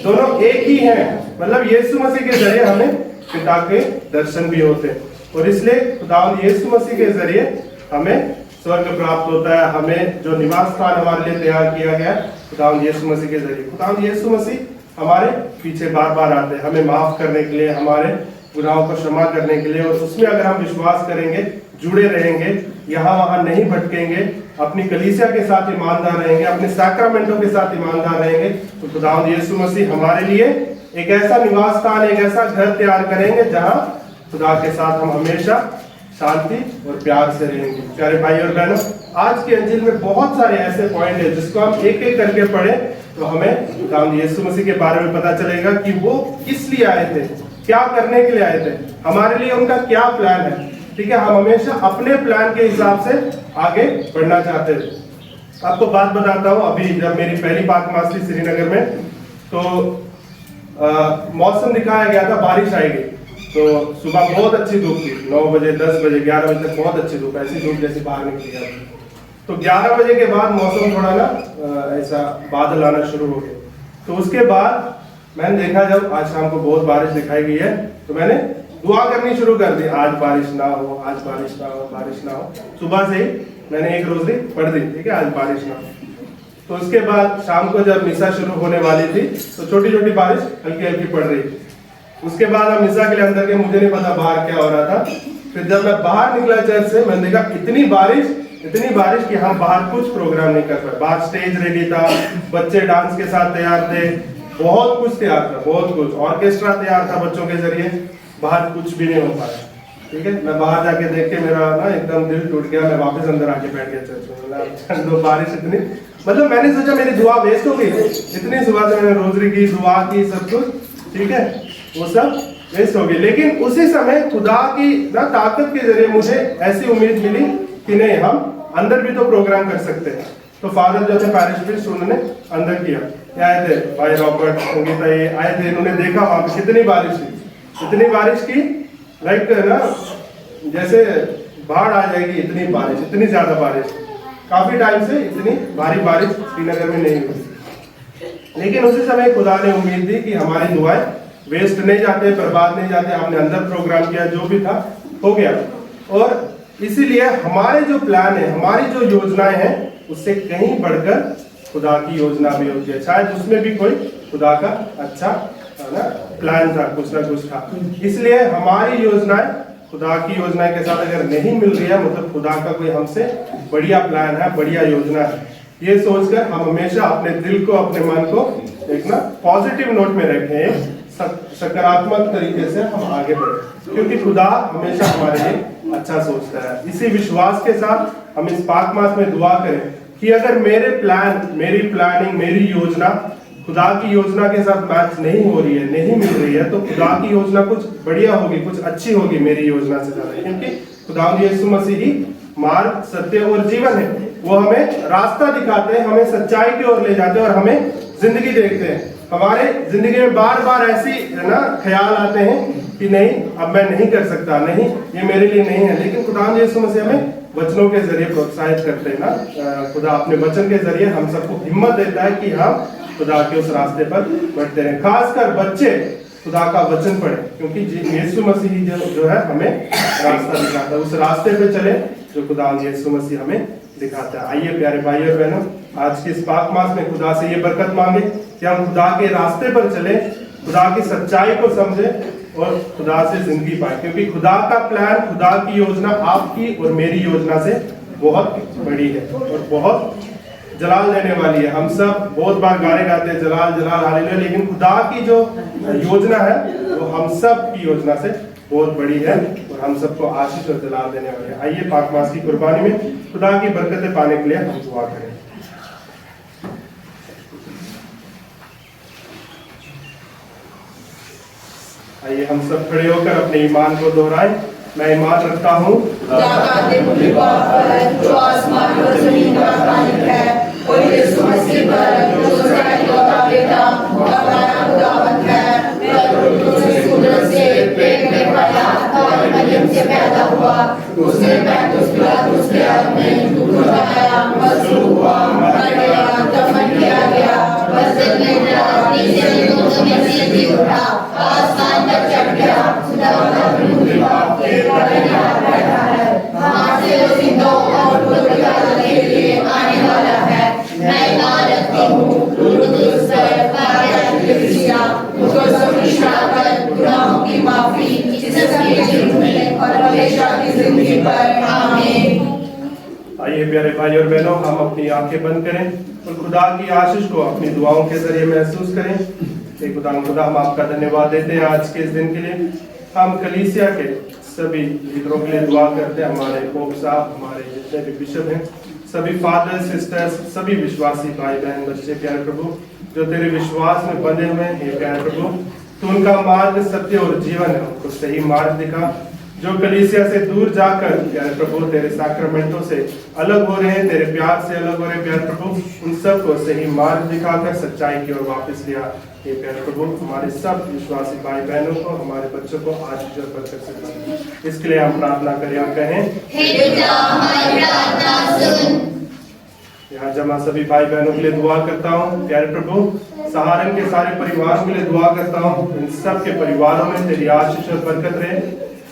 दोनों एक ही हैं। मतलब यीशु मसीह के जरिए हमें पिता के दर्शन भी होते हैं। और इसलिए खुदावंद यीशु मसीह के जरिए हमें स्वर्ग प्राप्त होता है। हमें जो निवास स्थान हमारे लिए तैयार किया गया खुदावंद यीशु मसीह के जरिए। खुदावंद यीशु मसीह हमारे पीछे बार बार आते हैं, हमें माफ करने के लिए, हमारे गुनाहों को क्षमा करने के लिए। और उसमें अगर हम विश्वास करेंगे, जुड़े रहेंगे, यहाँ वहां नहीं भटकेंगे, अपनी कलीसिया के साथ ईमानदार रहेंगे, अपने सैक्रामेंटों के साथ ईमानदार रहेंगे, तो खुदावंद यीशु मसीह हमारे लिए एक ऐसा निवास स्थान, एक ऐसा घर तैयार करेंगे जहां खुदा के साथ हम हमेशा शांति और प्यार से रहेंगे। प्यारे भाई और बहनों, आज की अंजील में बहुत सारे ऐसे पॉइंट है जिसको हम एक एक करके पढ़े तो हमें खुदावंद यीशु मसीह के बारे में पता चलेगा कि वो किस लिए आए थे, क्या करने के लिए आए थे, हमारे लिए उनका क्या प्लान है। ठीक है, हम हमेशा अपने प्लान के हिसाब से आगे बढ़ना चाहते थे। आपको बात बताता हूँ, अभी जब मेरी पहली पाक मास थी श्रीनगर में, तो मौसम दिखाया गया था, बारिश आएगी। तो सुबह बहुत अच्छी धूप थी, 9 बजे, 10 बजे, 11 बजे तक बहुत अच्छी धूप, ऐसी धूप जैसी बाहर निकली है। तो 11 बजे के बाद मौसम थोड़ा ना ऐसा बादल आना शुरू हो गए। तो उसके बाद मैंने देखा जब आज शाम को बहुत बारिश दिखाई गई है तो मैंने दुआ करनी शुरू कर दी, आज बारिश ना हो, आज बारिश ना हो, बारिश ना हो। सुबह से ही मैंने एक रोज़ी पढ़ दी, ठीक है, आज बारिश ना हो। तो उसके बाद शाम को जब मिसा शुरू होने वाली थी तो छोटी छोटी बारिश हल्की हल्की पड़ रही थी। उसके बाद हम मिसा के लिए अंदर के, मुझे नहीं पता बाहर क्या हो रहा था। फिर जब मैं बाहर निकला चर्च से, मैंने देखा इतनी बारिश कि हम बाहर कुछ प्रोग्राम नहीं कर पाए। बाहर स्टेज रेडी था, बच्चे डांस के साथ तैयार थे, बहुत कुछ तैयार था, बहुत कुछ, ऑर्केस्ट्रा तैयार था बच्चों के जरिए, बाहर कुछ भी नहीं हो पाया। ठीक है। मैं बाहर जाके देख के मेरा ना एकदम दिल टूट गया, मैं वापस अंदर आके बैठ गया चर्च में। मतलब बारिश इतनी, मतलब मैंने सोचा मेरी दुआ वेस्ट हो गई, इतनी सुबह से मैंने रोजरी की, दुआ की, सब कुछ, ठीक है, वो सब वेस्ट हो गई। लेकिन उसी समय खुदा की ना ताकत के जरिए मुझे ऐसी उम्मीद मिली कि नहीं, हम अंदर भी तो प्रोग्राम कर सकते हैं। तो फादर जो थे पैरिश प्रीस्ट, उन्होंने अंदर किया, ये आए थे भाई रॉबर्ट, संगीता, ये आए थे, इन्होंने देखा वहां पे कितनी बारिश हुई, इतनी बारिश की, लाइक ना जैसे बाढ़ आ जाएगी, इतनी बारिश, इतनी ज्यादा बारिश, काफी टाइम से इतनी भारी बारिश श्रीनगर में नहीं हुई। लेकिन उसी समय खुदा ने उम्मीद दी कि हमारी दुआएं वेस्ट नहीं जाते, बर्बाद नहीं जाते, हमने अंदर प्रोग्राम किया, जो भी था हो गया। और इसीलिए हमारे जो प्लान है, हमारी जो योजनाएं हैं, उससे कहीं बढ़कर खुदा की योजना भी होती है। शायद उसमें भी कोई खुदा का अच्छा ना प्लान था, कुछ ना कुछ था। इसलिए हमारी योजनाएं खुदा की योजनाएं के साथ अगर नहीं मिल रही है, मतलब खुदा का कोई हमसे बढ़िया प्लान है, बढ़िया योजना है, ये सोचकर हम हमेशा अपने दिल को, अपने मन को एक ना पॉजिटिव नोट में रखें, सकारात्मक तरीके से हम आगे बढ़े, क्योंकि खुदा हमेशा हमारे लिए अच्छा सोचता है। इसी विश्वास के साथ हम इस पाक मास में दुआ करें कि अगर मेरे प्लान, मेरी प्लानिंग, मेरी योजना खुदा की योजना के साथ मैच नहीं हो रही है, नहीं मिल रही है, तो खुदा की योजना कुछ बढ़िया होगी, कुछ अच्छी होगी मेरी योजना से ज्यादा, क्योंकि खुदा यीशु मसीह ही मार्ग, सत्य और जीवन है। वो हमें रास्ता दिखाते हैं, हमें सच्चाई की ओर ले जाते हैं और हमें जिंदगी देखते हैं। हमारे जिंदगी में बार बार ऐसी ना ख्याल आते हैं कि नहीं, अब मैं नहीं कर सकता, नहीं, ये मेरे लिए नहीं है। लेकिन खुदा यीशु मसीह हमें वचनों के जरिए प्रोत्साहित करते हैं ना, खुदा अपने वचन के जरिए हम सबको हिम्मत देता है कि हम खुदा के उस रास्ते पर बढ़ते रहें। खासकर बच्चे खुदा का वचन पढ़े, क्योंकि यीशु मसीह जो है हमें रास्ता दिखाता है, उस रास्ते पे चले जो खुदा यीशु मसीह हमें दिखाता है। आइए प्यारे भाई और बहनों, आज के इस पाक मास में खुदा से ये बरकत मांगे कि हम खुदा के रास्ते पर चले, खुदा की सच्चाई को समझे और खुदा से जिंदगी पाए, क्योंकि खुदा का प्लान, खुदा की योजना आपकी और मेरी योजना से बहुत बड़ी है और बहुत जलाल देने वाली है। हम सब बहुत बार गाने गाते हैं जलाल जलाल हालेलुया, लेकिन खुदा की जो योजना है वो हम सब की योजना से बहुत बड़ी है और हम सबको आशीष और जलाल देने वाली है। आइए पाक मास की कुर्बानी में खुदा की बरकतें पाने के लिए हम दुआ करें। आइए हम सब खड़े होकर अपने ईमान को दोहराएं। मैं ईमान रखता हूँ जो आसमान और जमीन का मालिक है, और यीशु मसीह पर जो उसका इकलौता बेटा और हमारा खुदावंद है, से पेट में पला और मरियम से पैदा हुआ, उसने पैंतीस पिलातुस के हाथ में उठाया, मजलूम हुआ, मर गया, दफन किया गया, बरसत में जी उठा, आसमान तक चढ़ गया, बैठा है, वहाँ से वो जिंदों और मुर्दों के लिए आने वाला है। मैं ईमान रखती हूँ गुनाहों की माफी, और हमेशा की जिंदगी पर। आमीन। आइए प्यारे भाई और बहनों, हम अपनी आंखें बंद करें और खुदा की आशीष को अपनी दुआओं के जरिए महसूस करें। खुदा हम आपका धन्यवाद देते हैं आज के इस दिन के लिए। हम कलीसिया के सभी लीडरों के लिए दुआ करते हैं, हमारे पोप साहब, हमारे जितने भी बिशप हैं, सभी फादर सिस्टर्स, सभी विश्वासी भाई बहन बच्चे, प्यारे प्रभु जो तेरे विश्वास में बंधे हुए हैं, हे प्यारे प्रभु तो उनका मार्ग सत्य और जीवन है, उनको सही मार्ग दिखा। जो कलीसिया से दूर जाकर प्यारे प्रभु तेरे साक्रमेंटों से अलग हो रहे हैं, तेरे प्यार से अलग हो रहे हैं, प्यारे प्रभु उन सबको सही मार्ग दिखाकर सच्चाई की ओर वापस लिया। ये प्यारे प्रभु हमारे सब विश्वासी भाई बहनों को, हमारे बच्चों को आशीष और बरकत से भर। इसके लिए हम प्रार्थना करें और कहें, हे पिता हमारी प्रार्थना सुन। यहाँ जमा सभी भाई बहनों के लिए दुआ करता हूँ। प्यारे प्रभु सहारन के सारे परिवारों के लिए दुआ करता हूँ, इन सब के परिवारों में तेरी आशीष और बरकत रहे।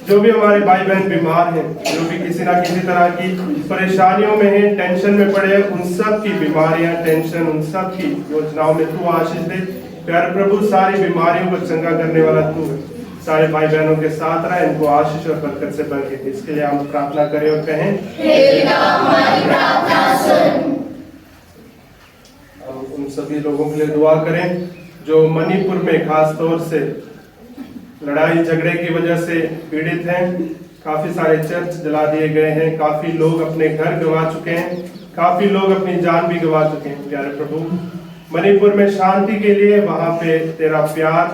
जो भी हमारे भाई बहन बीमार हैं, जो भी किसी ना किसी तरह की परेशानियों में हैं, टेंशन में पड़े हैं, उन सब की बीमारियां, टेंशन, उन सब की योजनाओं में तू आशीष दे। प्यारे प्रभु सारी बीमारियों को चंगा करने वाला तू है, सारे भाई बहनों के साथ रहे, इनको आशीष और बरकत से भर के। इसके लिए हम प्रार्थना करें और कहें, हे पिता हमारी प्रार्थना सुन। हम उन सभी लोगों के लिए दुआ करें जो मणिपुर में खास तौर से लड़ाई झगड़े की वजह से पीड़ित हैं, काफी सारे चर्च जला दिए गए हैं, काफी लोग अपने घर गंवा चुके हैं, काफी लोग अपनी जान भी गंवा चुके हैं। प्यारे प्रभु, मणिपुर में शांति के लिए, वहां पे तेरा प्यार,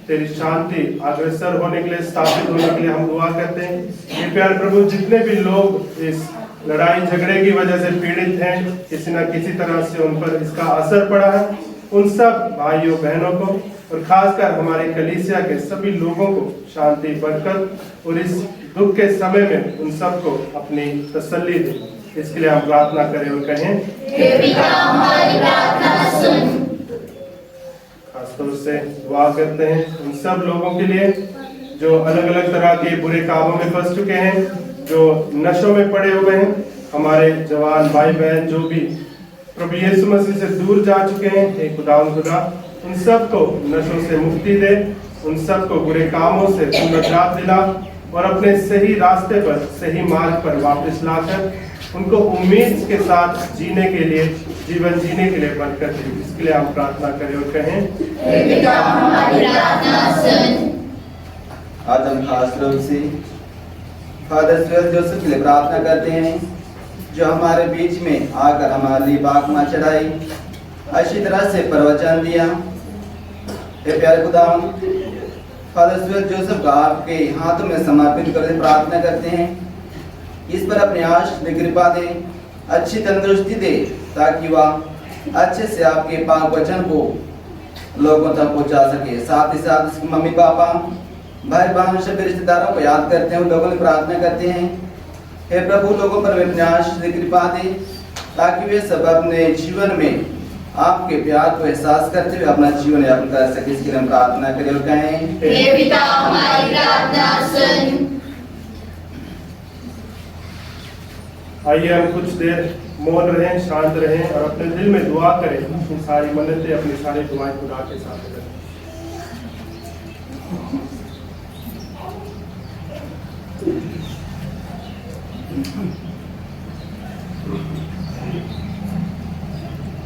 तेरी शांति अग्रसर होने के लिए, स्थापित होने के लिए हम दुआ करते हैं। ये प्यारे प्रभु, जितने भी लोग इस लड़ाई झगड़े की वजह से पीड़ित हैं, किसी न किसी तरह से उन पर इसका असर पड़ा है, उन सब भाइयों बहनों को और खासकर हमारे कलीसिया के सभी लोगों को शांति, बरकत और इस दुख के समय में उन सबको अपनी तसल्ली दे। इसके लिए हम प्रार्थना करें और कहें, हे पिता हमारी प्रार्थना सुन। खासतौर से दुआ करते हैं उन सब लोगों के लिए जो अलग अलग तरह के बुरे कामों में फंस चुके हैं, जो नशों में पड़े हुए हैं, हमारे जवान भाई बहन जो भी प्रभु यीशु मसीह से दूर जा चुके हैं। हे खुदा उन सबको नशों से मुक्ति दे, उन सबको बुरे कामों से निजात दिला और अपने सही रास्ते पर, सही मार्ग पर वापस लाकर उनको उम्मीद के साथ जीने के लिए, जीवन जीने के लिए बरकत दे। इसके लिए हम प्रार्थना करें और कहें, हे पिता हमारी प्रार्थना सुन। आज हम खास रूप से फादर स्वेल जोसेफ के लिए प्रार्थना करते हैं, जो हमारे बीच में आकर हमारे लिए बागमा चढ़ाई, अच्छी तरह से प्रवचन दिया। हे प्यारे खुदा, फादर स्वेल जोसेफ का आपके हाथों में समर्पित करके प्रार्थना करते हैं, इस पर अपने आशीष कृपा दे, अच्छी तंदुरुस्ती दे, ताकि वह अच्छे से आपके पाक वचन को लोगों तक पहुंचा सके। साथ ही साथ उसके मम्मी पापा, भाई बहन, सभी रिश्तेदारों को याद करते हैं, उन लोगों ने प्रार्थना करते हैं। हे प्रभु, लोगों पर अपने आशीष कृपा दे, ताकि वे सब अपने जीवन में आपके प्यार को एहसास करते हुए अपना जीवन यापन कर सके। इसके लिए हम प्रार्थना करें और कहें, हे पिता हमारी प्रार्थना सुन। आइए हम कुछ देर मौन रहें, शांत रहें और अपने दिल में दुआ करें। अपनी सारी मन्नतें, अपनी सारी दुआएं खुदा के साथ करें।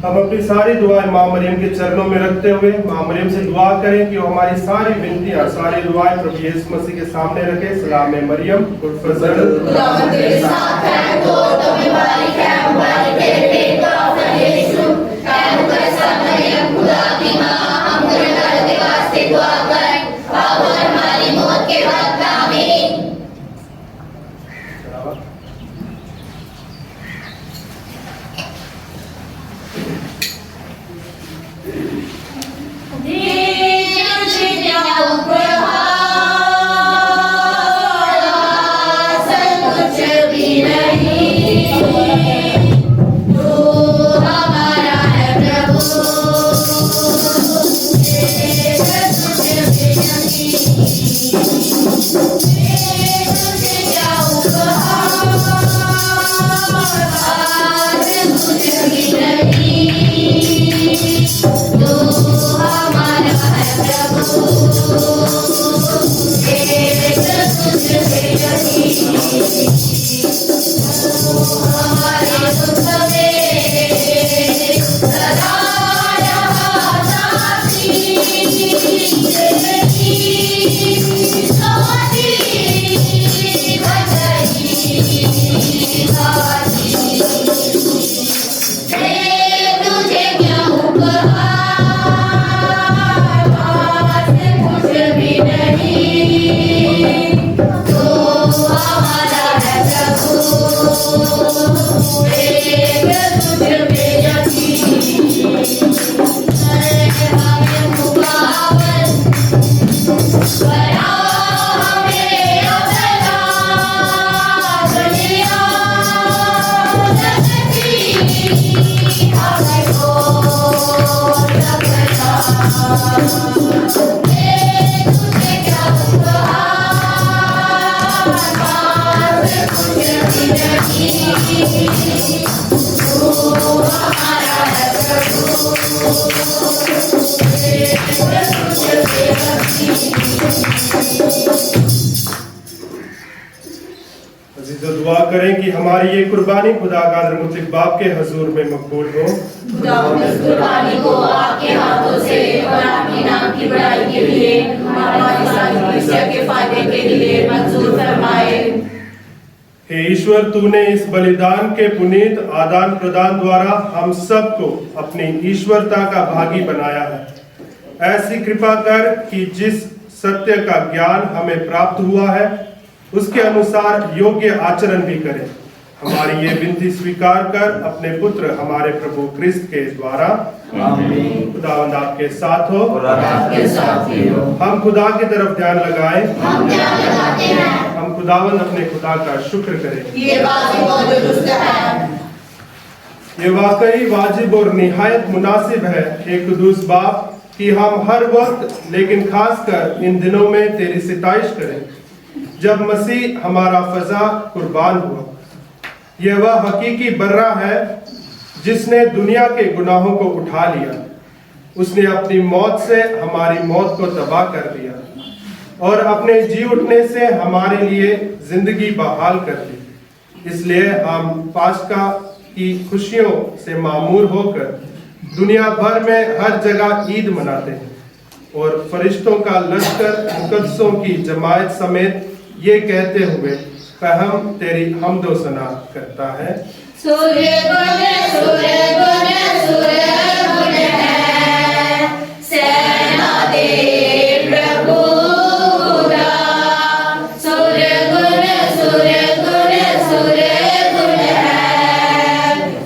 हम अपनी सारी दुआएं माँ मरियम के चरणों में रखते हुए माँ मरियम से दुआ करें कि वो हमारी सारी विनतियां, सारी दुआएं प्रभु यीशु मसीह के सामने रखे। सलाम मरियम, खुदावंद तेरे साथ है, तो तुम्हें मुबारक है, मुबारक तेरे पेट का फल यीशु। ऐ मुकद्दस मरियम, खुदा की माँ, हम गुनहगारों के वास्ते दुआ कर, अब और हमारी मौत के वक्त आमीन। दुआ करें कि हमारी ये कुर्बानी खुदा कादिर मुतलिक बाप के हजूर में मकबूल हो। खुदावंद इस कुर्बानी को आपके हाथों से और आपके नाम की बड़ाई के लिए, हमारे सारे कलीसिया के फायदे के लिए मंजूर फरमाए। हे ईश्वर, तूने इस बलिदान के पुनीत आदान प्रदान द्वारा हम सबको अपनी ईश्वरता का भागी बनाया है। ऐसी कृपा कर कि जिस सत्य का ज्ञान हमें प्राप्त हुआ है उसके अनुसार योग्य आचरण भी करें। हमारी ये विनती स्वीकार कर अपने पुत्र हमारे प्रभु क्रिस्त के द्वारा। आमीन। खुदावंद आपके साथ हो और आपके साथ ही हो। हम खुदा की तरफ ध्यान लगाएं। हम ध्यान लगाते हैं। हम खुदावंद अपने खुदा का शुक्र करें। ये वाजिब और दुरुस्त है। ये वाकई वाजिब और निहायत मुनासिब है हे कुदूस बाप कि हम हर वक्त लेकिन खासकर इन दिनों में तेरी सिताइश करें, जब मसीह हमारा फजा कुर्बान हुआ। यह वह हकीकी बर्रा है जिसने दुनिया के गुनाहों को उठा लिया। उसने अपनी मौत से हमारी मौत को तबाह कर दिया और अपने जी उठने से हमारे लिए जिंदगी बहाल कर दी। इसलिए हम पास्का की खुशियों से मामूर होकर दुनिया भर में हर जगह ईद मनाते हैं और फरिश्तों का लश्कर मुकद्दसों की जमायत समेत ये कहते हुए हम तेरी हम्दो सना करता है। सूर्य गुण है, सेना दे प्रभु खुदा। सूर्य गुण है,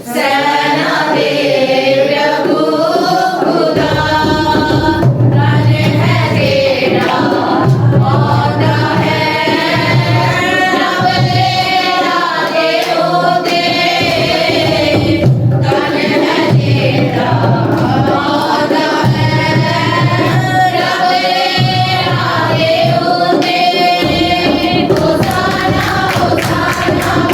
सेना दे प्रभु खुदा। राज है तेरा, औदा है, रब तेरा दे होते। धन है तेरा, औदा है, रब तेरा दे होते। होसाना होसाना होसाना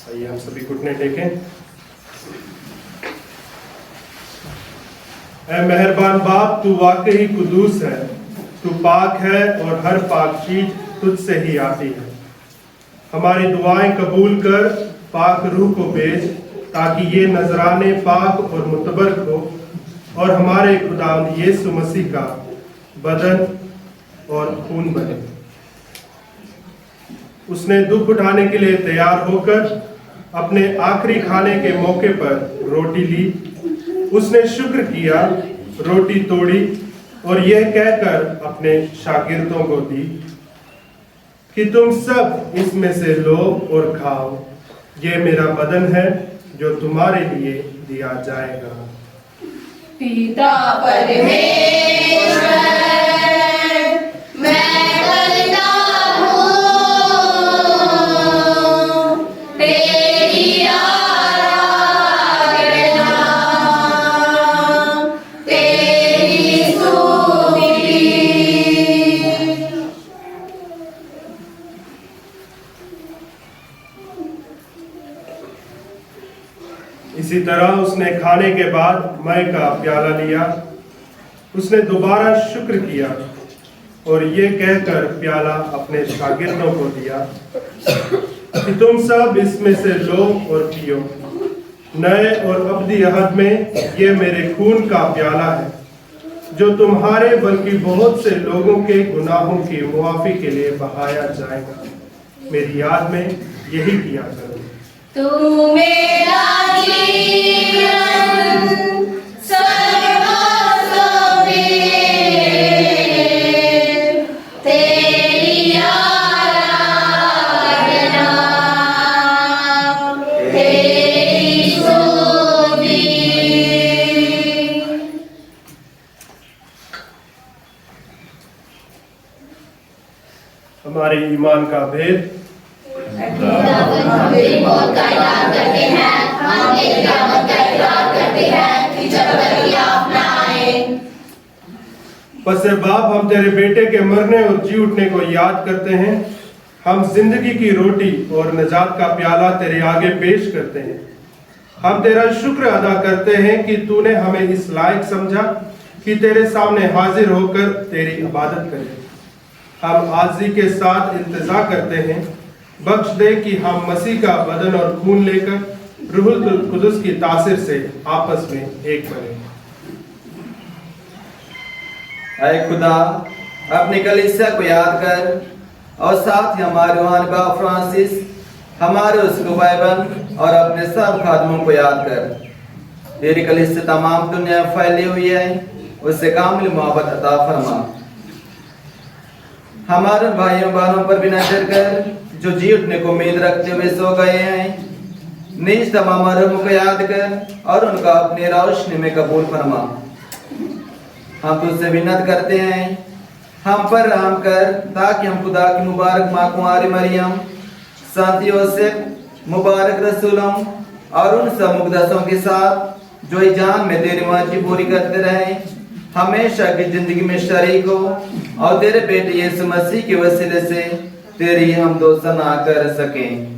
आइए हम सभी घुटने टेकें। ऐ मेहरबान बाप, तू वाकई कुदूस है, तू पाक है और हर पाक चीज तुझसे ही आती है। हमारी दुआएं कबूल कर, पाक रूह को भेज ताकि ये नजराने पाक और मुतबरक हो और हमारे खुदावंद यीशु मसीह का बदन और खून बने। उसने दुख उठाने के लिए तैयार होकर अपने आखिरी खाने के मौके पर रोटी ली। उसने शुक्र किया, रोटी तोड़ी और यह कहकर अपने शागिर्दों को दी कि तुम सब इसमें से लो और खाओ, ये मेरा बदन है जो तुम्हारे लिए दिया जाएगा। पिता परमेश्वर, मैं करता हूँ तेरी आराधना, तेरी स्तुति। इसी तरह उसने खाने के बाद मय का प्याला लिया। उसने दोबारा शुक्र किया और ये कहकर प्याला अपने शागिर्दों को दिया कि तुम सब इसमें से लो और पियो। नए और अब्दी अहद में ये मेरे खून का प्याला है, जो तुम्हारे बल्कि बहुत से लोगों के गुनाहों की मुआफी के लिए बहाया जाएगा। मेरी याद में यही किया करो। तू मेरा जीवन सर्वस्व में, तेरी आराधना, तेरी स्तुति। हमारे ईमान का भेद। हम तेरी मौत का इकरार करते हैं, हम तेरी क़यामत का इकरार करते हैं कि जब तक कि आप न आए। बस बाप, हम तेरे बेटे के मरने और जी उठने को याद करते हैं हम जिंदगी की रोटी और निजात का प्याला तेरे आगे पेश करते हैं। हम तेरा शुक्र अदा करते हैं कि तूने हमें इस लायक समझा कि तेरे सामने हाजिर होकर तेरी इबादत करें। हम आजिज़ी के साथ इंतज़ार करते हैं। बख्श दे कि हम मसीह का बदन और खून लेकर रूहुल कुदस की तासीर से आपस में एक बने। ऐ खुदा, अपनी कलीसिया को याद कर और साथ ही हमारे रूहानी बाप फ्रांसिस, हमारे उसको बाइबल और अपने सब खादमों को याद कर। तेरी कलीसिया तमाम दुनिया में फैली हुई है, उससे कामिल मोहब्बत अता फरमा। हमारे भाइयों बहनों पर भी नजर कर जो जी उठने को उम्मीद रखते हुए सो गए हैं। निज तमाम मरहूमों को याद कर और उनका अपनी रोशनी में कबूल फरमा। हम तुझसे विनत करते हैं, हम पर रहम कर ताकि हम खुदा की मुबारक माँ कुंवारी मरियम, संत योसेफ, मुबारक रसूलों और उन सब मुक़द्दसों के साथ जो जान में तेरी मर्जी पूरी करते रहे, हमेशा की जिंदगी में शरीक हो और तेरे बेटे यीशु मसीह के वसीले से तेरी हम दो सना कर सकें।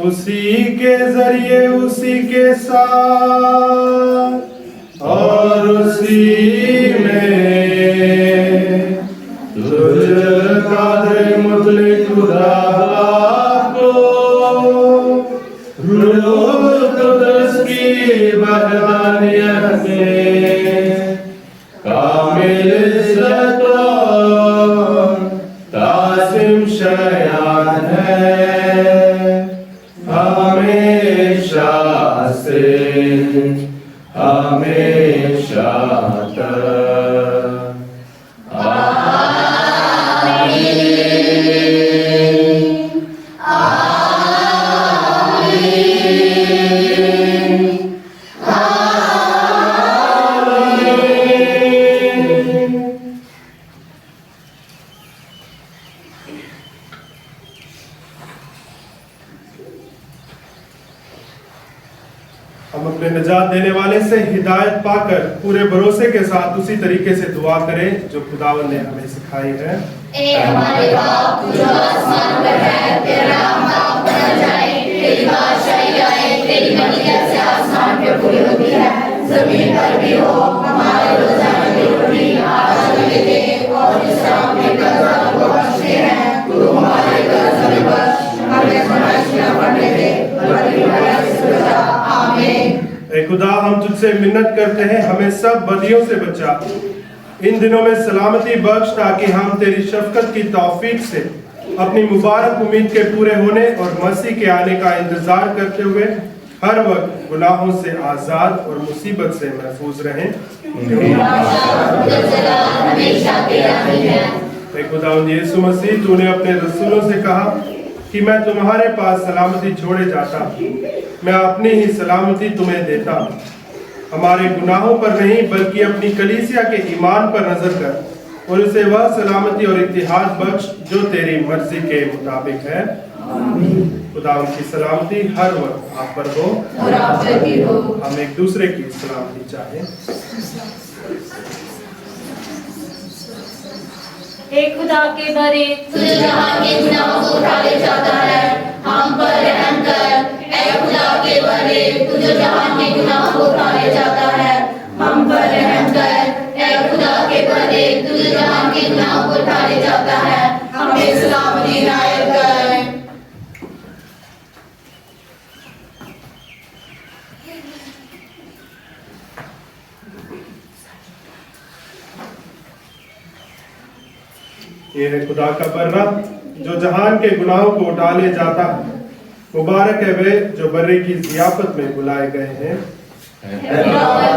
उसी के जरिए, उसी के साथ और उसी में तुझ कादर मुतलक खुदा को रूह कुदस की वहदानियत में कामिल इज्जत और तासिम शयान है हमेशा से हमेशा तक। हम अपने निजात देने वाले से हिदायत पाकर पूरे भरोसे के साथ उसी तरीके से दुआ करें जो खुदावंद ने हमें सिखाई है। ए हमारे बाप जो आसमान पर है, तेरा नाम होना जाए, तेरी बादशाही आए, तेरी मर्ज़ी से आसमान पे पूरी होती है, जमीन पर भी हो। हमारे रोज़ाना की रोटी आज हमें दे और जिस हमने कर्ज़ को बख्शे हैं, तू हमारे कर्ज़ हमें बख्श, हमें आज़माइश में न पड़ने दे, बल्कि बुराई से बचा। आमीन। ऐ खुदा, हम तुझसे मिन्नत करते हैं, हमें सब बदियों से बचा, इन दिनों में सलामती बख्श, ताकि हम तेरी शफकत की तौफीक से अपनी मुबारक उम्मीद के पूरे होने और मसीह के आने का इंतजार करते हुए हर वक्त गुनाहों से आजाद और मुसीबत से महफूज रहें। ऐ खुदावंद यीशु मसीह, तूने अपने रसूलों से कहा कि मैं तुम्हारे पास सलामती छोड़े जाता, मैं अपनी ही सलामती तुम्हें देता। हमारे गुनाहों पर नहीं बल्कि अपनी कलीसिया के ईमान पर नजर कर और उसे वह सलामती और इत्तेहाद बख्श जो तेरी मर्जी के मुताबिक है। खुदा उनकी सलामती हर वक्त आप पर हो और आप पर भी हो। हम एक दूसरे की सलामती चाहें। हे खुदा के बरे, तू जहां के गुनाहों को उठा ले जाता है, हम पर रहम कर। ऐ खुदा के बरे, तू जहां के गुनाहों को उठा ले जाता है, हम पर रहम कर। ऐ खुदा के बरे, तू जहां के गुनाहों को उठा ले जाता है, हमें सलामती इनायत कर। ये है खुदा का बर्रा जो जहान के गुनाहों को उठा ले जाता है। मुबारक है वे जो बर्रे की जियाफत में बुलाए गए हैं।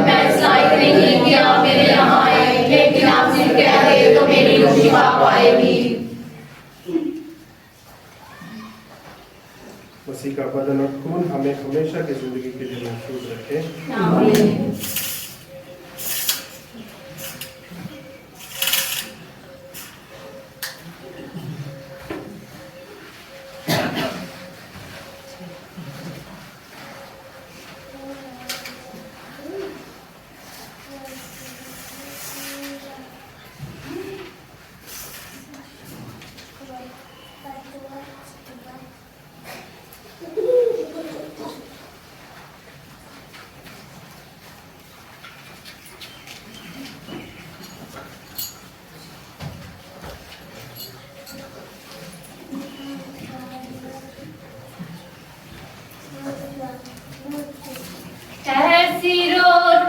मैं इस लायक नहीं कि आप मेरे यहाँ आए, लेकिन आप सिर्फ कह दे तो मेरी रूह शिफा पाएगी। मसीह का बदन और खून हमें हमेशा की जिंदगी के लिए महफूज रखे। आमीन।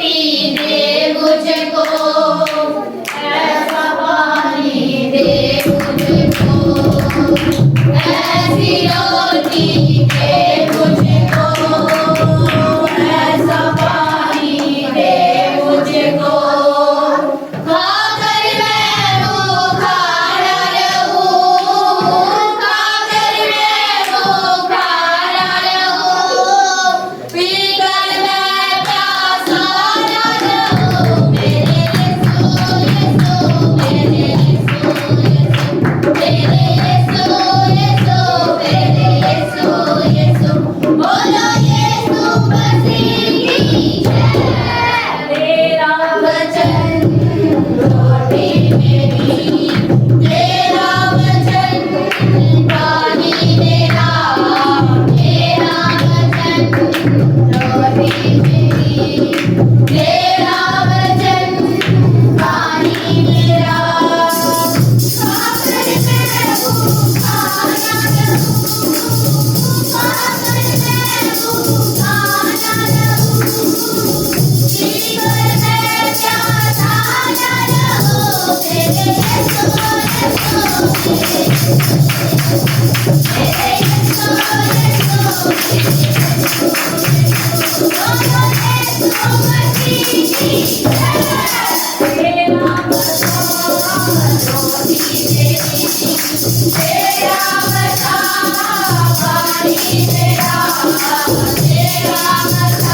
रोटी दे मुझको, ऐसा पानी दे मुझको, ऐसी रोटी दे मुझको, ऐसा पानी दे मुझको, खाकर मैं भूखा न रहूं, खाकर मैं भूखा न रहूं, पीकर मैं प्यासा न रहूं, मेरे यीशु यीशु, मेरे यीशु यीशु, मेरे यीशु यीशु, मेरे यीशु यीशु, बोलो यीशु मसीह की जय। तेरा वचन रोटी मेरी, तेरा वचन पानी मेरा, तेरा वचन रोटी मेरी, तेरा वचन पानी मेरा, खाकर मैं भूखा न रहूं, खाकर मैं भूखा न रहूं, पीकर मैं प्यासा न रहूं, मेरे यीशु यीशु, मेरे यीशु यीशु, बोलो यीशु मसीह की जय। तेरा वचन रोटी मेरी, तेरा वचन पानी मेरा, तेरा वचन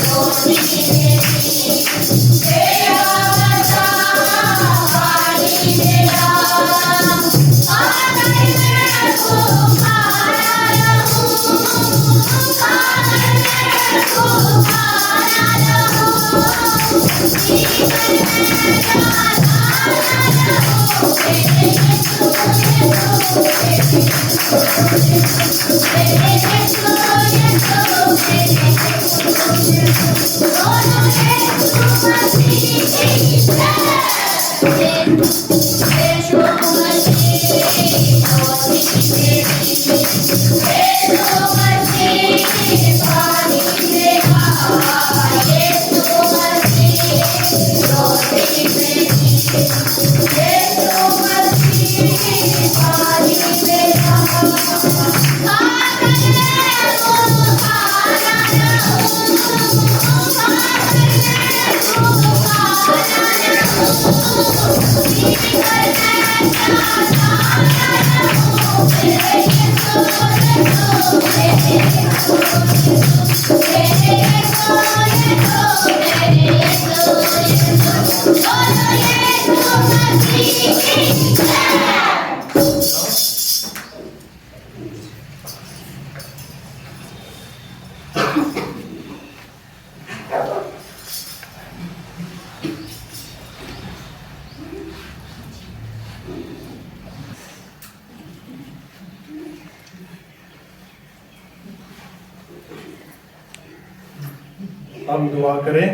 रोटी मेरी, तेरा वचन पानी मेरा, खाकर मैं भूखा न रहूं, खाकर मैं भूखा न रहूं, पीकर मैं प्यासा न रहूं, मेरे यीशु यीशु, मेरे यीशु यीशु, मेरे यीशु यीशु, बोलो यीशु मसीह की जय। यीशु मसीह रोटी मेरी, यीशु मसीह पानी मेरा, यीशु मसीह रोटी मेरी, यीशु मसीह पानी मेरा, खाकर मैं भूखा न रहूं, खाकर मैं भूखा न रहूं, पीकर मैं प्यासा न रहूं, मेरे यीशु यीशु, मेरे यीशु यीशु, मेरे यीशु यीशु, मेरे यीशु यीशु, बोलो यीशु मसीह की जय। हम दुआ करें।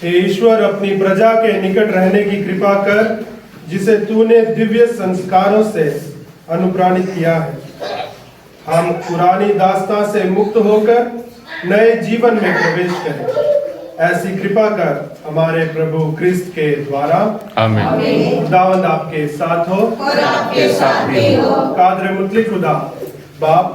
हे ईश्वर, अपनी प्रजा के निकट रहने की कृपा कर, जिसे तूने दिव्य संस्कारों से अनुप्राणित किया है। हम पुरानी दास्तां से मुक्त होकर नए जीवन में प्रवेश करें। ऐसी कृपा कर हमारे प्रभु क्रिस्त के द्वारा। आमीन। खुदावंद आपके साथ हो और आपके साथ भी हो। कादर मुतलिक खुदा बाप,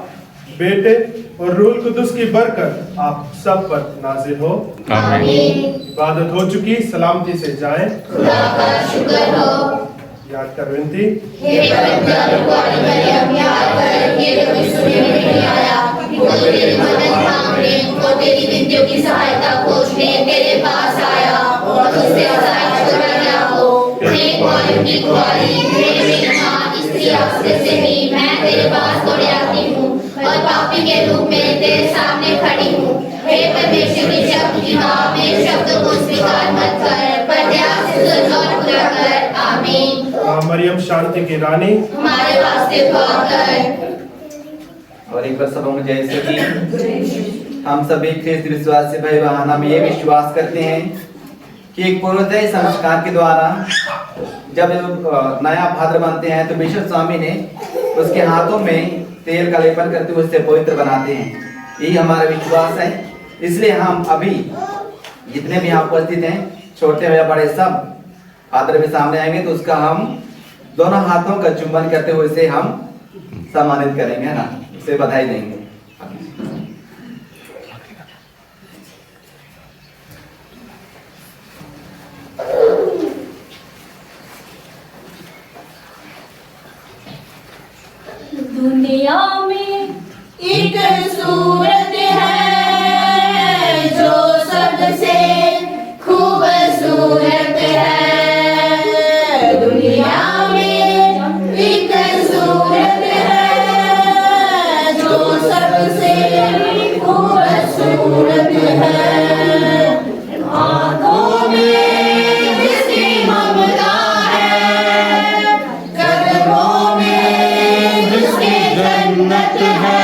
बेटे और रूह कुदुस की बरकत आप सब पर नाजिल हो। आमीन। इबादत हो चुकी, सलामती से जाएं। खुदा का शुक्र हो। याद कर विनती। हे परम दयालु कुआरी मरियम, याद कर ये कभी सुनने में नहीं आया वो तेरी मदद मांगने और तेरी विनतियों की सहायता खोजने तेरे पास आया और तुझसे आज़ाद छुड़ाया हो। हे कुआरी की कुआरी, हे मेरी माँ, स्त्री आश्रय से भी मैं तेरे पास दौड़ आती हूँ और पापी के रूप में तेरे सामने खड़ी हूँ। हे परमेश्वर की शब्द की माँ, मेरे शब्दों को स्वीकार मत कर, पर दया से सुन और पूरा कर। आमीन। मरियम शांति की रानी, हमारे वास्ते दुआ कर। और एक बार सब मुझे ऐसे कि हम सभी ख्रिस्त विश्वास से भाई बहन हम ये विश्वास करते हैं कि एक पूर्णोदय संस्कार के द्वारा जब नया भाद्र बनते हैं तो विश्व स्वामी ने उसके हाथों में तेल का लेपन करते हुए उससे पवित्र बनाते हैं। यही हमारा विश्वास है। इसलिए हम अभी जितने भी यहाँ उपस्थित हैं, छोटे हो या बड़े, सब भाद्र में सामने आएंगे तो उसका हम दोनों हाथों का चुंबन करते हुए उसे हम सम्मानित करेंगे, है ना, उसे बधाई देंगे। दुनिया में एक सूरत है जो सबसे खूबसूरत है। दुनिया में एक सूरत है जो सबसे खूबसूरत है। आँखों में जिसकी ममता है, कदमों में जिसके जन्नत है।